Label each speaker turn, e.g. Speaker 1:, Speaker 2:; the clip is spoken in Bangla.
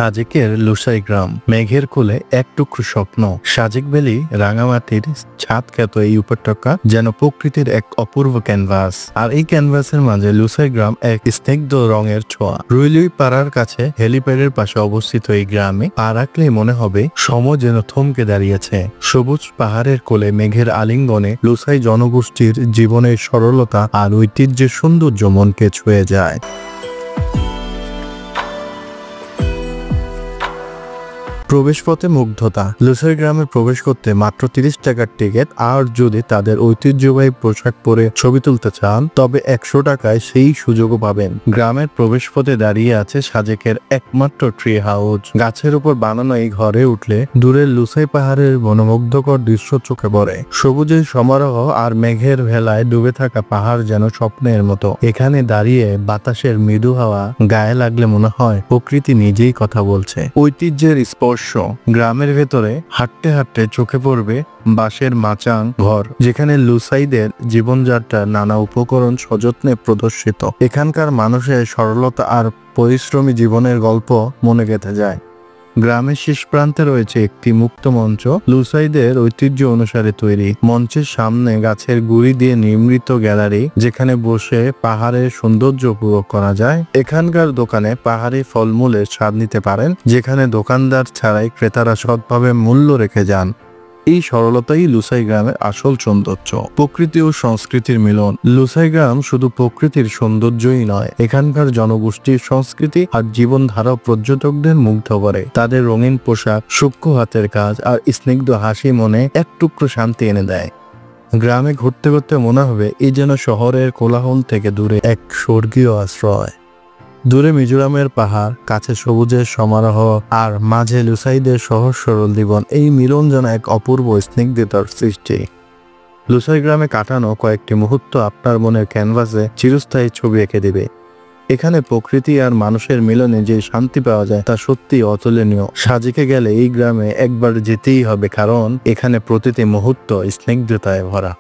Speaker 1: সাজেকের লুসাই গ্রাম, মেঘের কোলে এক টুকরো স্বপ্ন। সাজেক ভ্যালি রাঙামাটির ছাদ খ্যাত এই উপত্যকা যেন প্রকৃতির এক অপূর্ব ক্যানভাস। আর এই ক্যানভাসের মাঝে লুসাই গ্রাম এক স্নিগ্ধ রঙের ছোঁয়া। রুইলুই পাড়ার কাছে হেলিপ্যাডের পাশে অবস্থিত এই গ্রামে পা রাখলেই মনে হবে সময় যেন থমকে দাঁড়িয়েছে। সবুজ পাহাড়ের কোলে মেঘের আলিঙ্গনে লুসাই জনগোষ্ঠীর জীবনের সরলতা আর ঐতিহ্যের সৌন্দর্য মনকে ছুঁয়ে যায়। প্রবেশপথে মুগ্ধতা। লুসাই গ্রামে প্রবেশ করতে মাত্র 30 টাকার টিকিট। আর যদি তাদের ঐতিহ্যবাহী পোশাক পরে ছবি তুলতে চান তবে 100 টাকায় সেই সুযোগও পাবেন। গ্রামের প্রবেশপথে দাঁড়িয়ে আছে সাজেকের একমাত্র ট্রি হাউস। গাছের উপর বানানো এই ঘরে উঠলে দূরের লুসাই পাহাড়ের মনোমুগ্ধকর দৃশ্য চোখে পড়ে। সবুজের সমারোহ আর মেঘের ভেলায় ডুবে থাকা পাহাড় যেন স্বপ্নের মতো। এখানে দাঁড়িয়ে বাতাসের মৃদু হাওয়া গায়ে লাগলে মনে হয় প্রকৃতি নিজেই কথা বলছে। ঐতিহ্যের স্পর্শ। গ্রামের ভেতরে হাঁটতে হাঁটতে চোখে পড়বে বাঁশের মাচাং ঘর, যেখানে লুসাইদের জীবনযাত্রার নানা উপকরণ সযত্নে প্রদর্শিত। এখানকার মানুষের সরলতা আর পরিশ্রমী জীবনের গল্প মনে গেঁথে যায়। গ্রামের শেষ প্রান্তে রয়েছে একটি মুক্ত মঞ্চ, লুসাইদের ঐতিহ্য অনুসারে তৈরি। মঞ্চের সামনে গাছের গুড়ি দিয়ে নির্মিত গ্যালারি, যেখানে বসে পাহাড়ের সৌন্দর্য উপভোগ করা যায়। এখানকার দোকানে পাহাড়ি ফলমূলের স্বাদ নিতে পারেন, যেখানে দোকানদার ছাড়াই ক্রেতারা সৎভাবে মূল্য রেখে যান। এই সরলতাই লুসাই গ্রামের আসল সৌন্দর্য। প্রকৃতি ও সংস্কৃতির মিলন। লুসাই গ্রাম শুধু প্রকৃতির সৌন্দর্যই নয়, এখানকার জনগোষ্ঠীর সংস্কৃতি আর জীবনধারা পর্যটকদের মুগ্ধ করে। তাদের রঙিন পোশাক, সূক্ষ্ম হাতের কাজ আর স্নিগ্ধ হাসি মনে এক টুকরো শান্তি এনে দেয়। গ্রামে ঘুরতে ঘুরতে মনে হবে এই যেন শহরের কোলাহল থেকে দূরে এক স্বর্গীয় আশ্রয়। দূরে মিজোরামের পাহাড়, কাছে সবুজের সমারোহ আর মাঝে লুসাইদের সহজ সরল জীবন। এই মিলন যেন এক অপূর্ব স্নিগ্ধতার সৃষ্টি। লুসাই গ্রামে কাটানো কয়েকটি মুহূর্ত আপনার মনের ক্যানভাসে চিরস্থায়ী ছবি এঁকে দেবে। এখানে প্রকৃতি আর মানুষের মিলনে যে শান্তি পাওয়া যায় তা সত্যি অতুলনীয়। সাজেকে গেলে এই গ্রামে একবার যেতেই হবে, কারণ এখানে প্রতিটি মুহূর্ত স্নিগ্ধতায় ভরা।